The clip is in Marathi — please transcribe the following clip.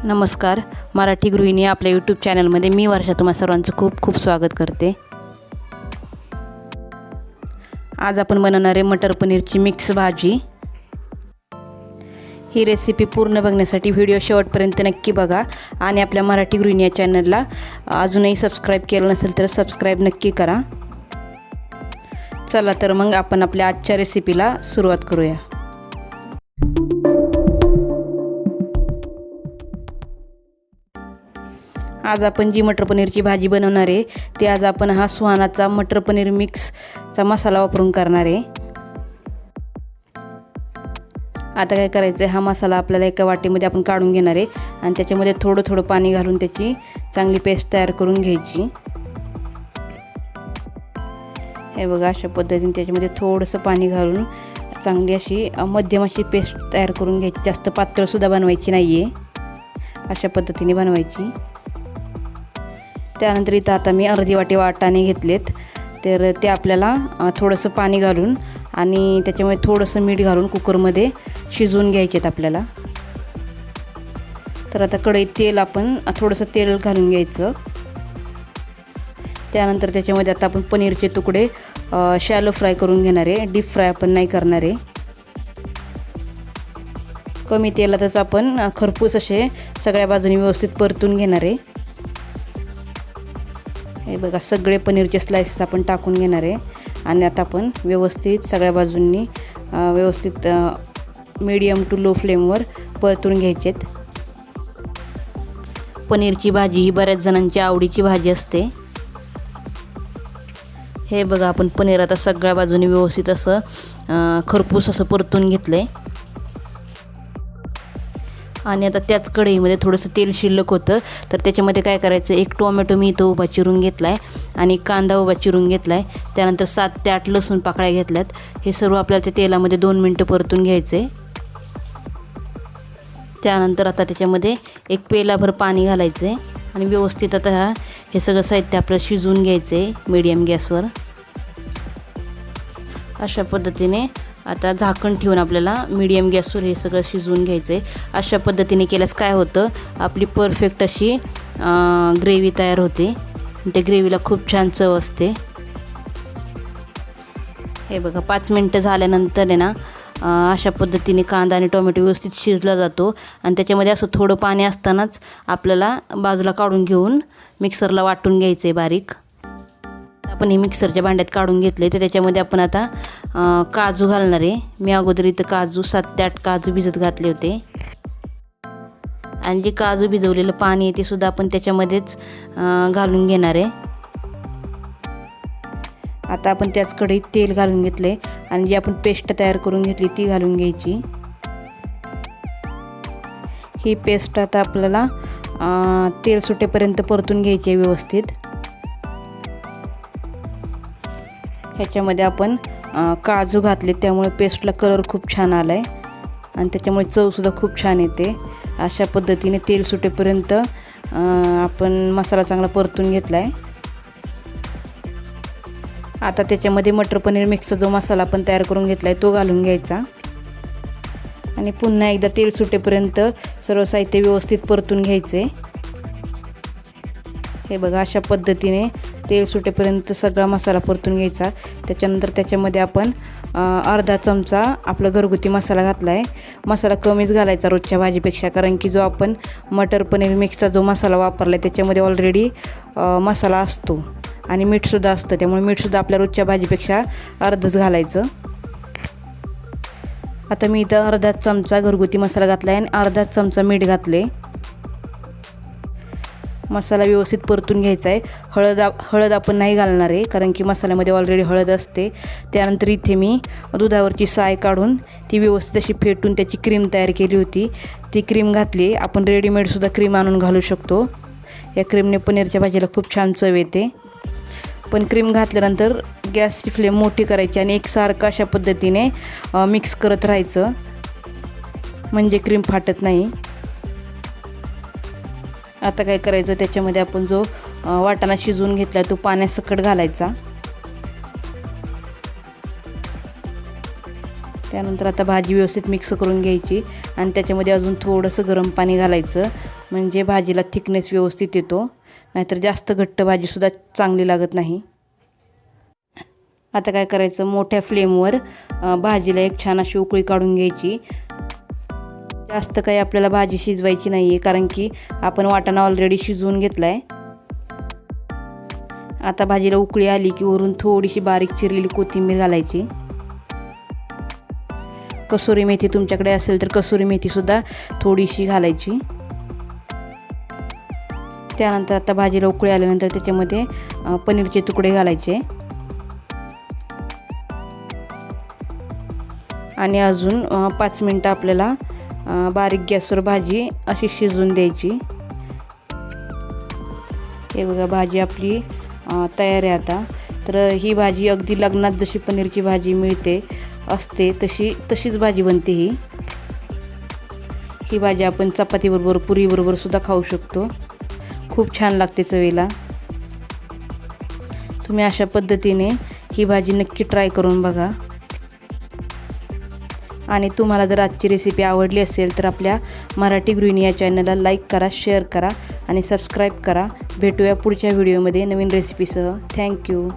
नमस्कार. मराठी गृहिणी आपल्या यूट्यूब चॅनलमध्ये मी वर्षा तुम्हा सर्वांचं खूप खूप स्वागत करते. आज आपण बनवणार आहे मटर पनीरची मिक्स भाजी. ही रेसिपी पूर्ण बघण्यासाठी व्हिडिओ शेवटपर्यंत नक्की बघा आणि आपल्या मराठी गृहिणी या चॅनलला अजूनही सबस्क्राईब केलं नसेल तर सबस्क्राईब नक्की करा. चला तर मग आपण आपल्या आजच्या रेसिपीला सुरुवात करूया. आज आपण जी मटर पनीरची भाजी बनवणार आहे ती आज आपण हा सुहानाचा मटर पनीर मिक्सचा मसाला वापरून करणार आहे. आता काय करायचं आहे, हा मसाला आपल्याला एका वाटीमध्ये आपण काढून घेणार आहे आणि त्याच्यामध्ये थोडं थोडं पाणी घालून त्याची चांगली पेस्ट तयार करून घ्यायची. हे बघा, अशा पद्धतीने त्याच्यामध्ये थोडंसं पाणी घालून चांगली अशी मध्यम अशी पेस्ट तयार करून घ्यायची. जास्त पातळसुद्धा बनवायची नाही आहे, अशा पद्धतीने बनवायची. त्यानंतर इथं आता मी अर्धी वाटी वाटाणे घेतलेत, तर ते आपल्याला थोडंसं पाणी घालून आणि त्याच्यामध्ये थोडंसं मीठ घालून कुकरमध्ये शिजवून घ्यायचेत आपल्याला. तर आता कढईत तेल आपण थोडंसं तेल घालून घ्यायचं. त्यानंतर त्याच्यामध्ये आता आपण पनीरचे तुकडे शॅलो फ्राय करून घेणार आहे, डीप फ्राय आपण नाही करणार आहे. कमी तेलातच आपण खरपूस असे सगळ्या बाजूनी व्यवस्थित परतून घेणार आहे. हे बघा, सगळे पनीरचे स्लाइसेस आपण टाकून घेणार आहे आणि आता आपण व्यवस्थित सगळ्या बाजूंनी व्यवस्थित मीडियम टू लो फ्लेमवर परतून घ्यायचेत. पनीरची भाजी ही बऱ्याच जणांची आवडीची भाजी असते. हे बघा, आपण पनीर आता सगळ्या बाजूनी व्यवस्थित असं खरपूस असं परतून घेतलं आहे. आणि आता त्याच कढईमध्ये थोडंसं तेल शिल्लक होतं, तर त्याच्यामध्ये काय करायचं, एक टोमॅटो मी इथं उभा चिरून घेतला आहे आणि कांदा उभा चिरून घेतला आहे. त्यानंतर 7 ते 8 लसूण पाकळ्या घेतल्यात. हे सर्व आपल्याला त्या तेलामध्ये 2 मिनटं परतून घ्यायचं आहे. त्यानंतर आता त्याच्यामध्ये एक पेलाभर पाणी घालायचं आहे आणि व्यवस्थित आता हे सगळं साहित्य आपल्याला शिजवून घ्यायचं आहे मीडियम गॅसवर. अशा पद्धतीने आता झाकण ठेवून आपल्याला मीडियम गॅसवर हे सगळं शिजवून घ्यायचं आहे. अशा पद्धतीने केल्यास काय होतं, आपली परफेक्ट अशी ग्रेव्ही तयार होते. त्या ग्रेव्हीला खूप छान चव असते. हे बघा, 5 मिनटं झाल्यानंतर आहे ना, अशा पद्धतीने कांदा आणि टोमॅटो व्यवस्थित शिजला जातो आणि त्याच्यामध्ये असं थोडं पाणी असतानाच आपल्याला बाजूला काढून घेऊन मिक्सरला वाटून घ्यायचं आहे बारीक. आपण हे मिक्सरच्या भांड्यात काढून घेतले, तर त्याच्यामध्ये आपण आता काजू घालणार आहे. मी अगोदर इथं काजू 7 ते 8 काजू भिजत घातले होते आणि जे काजू भिजवलेलं पाणी आहे ते सुद्धा आपण त्याच्यामध्येच घालून घेणार आहे. आता आपण त्याच कढईत तेल घालून घेतले आणि जी आपण पेस्ट तयार करून घेतली ती घालून घ्यायची. ही पेस्ट आता आपल्याला तेल सुटेपर्यंत परतून घ्यायची आहे व्यवस्थित. ह्याच्यामध्ये आपण काजू घातले त्यामुळे पेस्टला कलर खूप छान आला आहे आणि त्याच्यामुळे चवसुद्धा खूप छान येते. अशा पद्धतीने तेल सुटेपर्यंत आपण मसाला चांगला परतून घेतला आहे. आता त्याच्यामध्ये मटर पनीर मिक्सचा जो मसाला आपण तयार करून घेतला आहे तो घालून घ्यायचा आणि पुन्हा एकदा तेल सुटेपर्यंत सर्व साहित्य व्यवस्थित परतून घ्यायचे. हे बघा, अशा पद्धतीने तेल सुटेपर्यंत सगळा मसाला परतून घ्यायचा. त्याच्यानंतर त्याच्यामध्ये आपण अर्धा चमचा आपला घरगुती मसाला घातला आहे. मसाला कमीच घालायचा रोजच्या भाजीपेक्षा, कारण की जो आपण मटर पनीर मिक्सचा जो मसाला वापरला आहे त्याच्यामध्ये ऑलरेडी मसाला असतो आणि मीठसुद्धा असतं, त्यामुळे मीठसुद्धा आपल्या रोजच्या भाजीपेक्षा अर्धच घालायचं. आता मी इथं अर्धा चमचा घरगुती मसाला घातला आहे आणि अर्धा चमचा मीठ घातले. मसाला व्यवस्थित परतून घ्यायचा आहे. हळद आपण नाही घालणार आहे, कारण की मसाल्यामध्ये ऑलरेडी हळद असते. त्यानंतर इथे मी दुधावरची साय काढून ती व्यवस्थित अशी फेटून त्याची क्रीम तयार केली होती, ती क्रीम घातली. आपण रेडीमेडसुद्धा क्रीम आणून घालू शकतो. या क्रीमने पनीरच्या भाजीला खूप छान चव येते. पण क्रीम घातल्यानंतर गॅसची फ्लेम मोठी करायची आणि एकसारखं अशा पद्धतीने मिक्स करत राहायचं, म्हणजे क्रीम फाटत नाही. आता काय करायचं, त्याच्यामध्ये आपण जो वाटाणा शिजवून घेतला तो पाण्यासकट घालायचा. त्यानंतर आता भाजी व्यवस्थित मिक्स करून घ्यायची आणि त्याच्यामध्ये अजून थोडंसं गरम पाणी घालायचं म्हणजे भाजीला थिकनेस व्यवस्थित येतो, नाहीतर जास्त घट्ट भाजीसुद्धा चांगली लागत नाही. आता काय करायचं, मोठ्या फ्लेमवर भाजीला एक छान अशी उकळी काढून घ्यायची. जास्त काही आपल्याला भाजी शिजवायची नाही आहे, कारण की आपण वाटाणा ऑलरेडी शिजवून घेतला आहे. आता भाजीला उकळी आली की वरून थोडीशी बारीक चिरलेली कोथिंबीर घालायची. कसुरी मेथी तुमच्याकडे असेल तर कसुरी मेथीसुद्धा थोडीशी घालायची. त्यानंतर आता भाजीला उकळी आल्यानंतर त्याच्यामध्ये पनीरचे तुकडे घालायचे आणि अजून 5 मिनटं आपल्याला बारीक गॅसवर भाजी अशी शिजवून द्यायची. हे बघा, भाजी आपली तयार आहे आता. तर ही भाजी अगदी लग्नात जशी पनीरची भाजी मिळते असते तशीच भाजी बनते. ही भाजी आपण चपातीबरोबर पुरीबरोबर सुद्धा खाऊ शकतो. खूप छान लागते चवीला. तुम्ही अशा पद्धतीने ही भाजी नक्की ट्राय करून बघा. आणि तुम्हाला जर आजची रेसिपी आवडली असेल तर आपल्या मराठी गृहिणी या चॅनलला लाईक करा, शेअर करा आणि सबस्क्राईब करा. भेटूया पुढच्या व्हिडिओमध्ये नवीन रेसिपीसह. थँक्यू.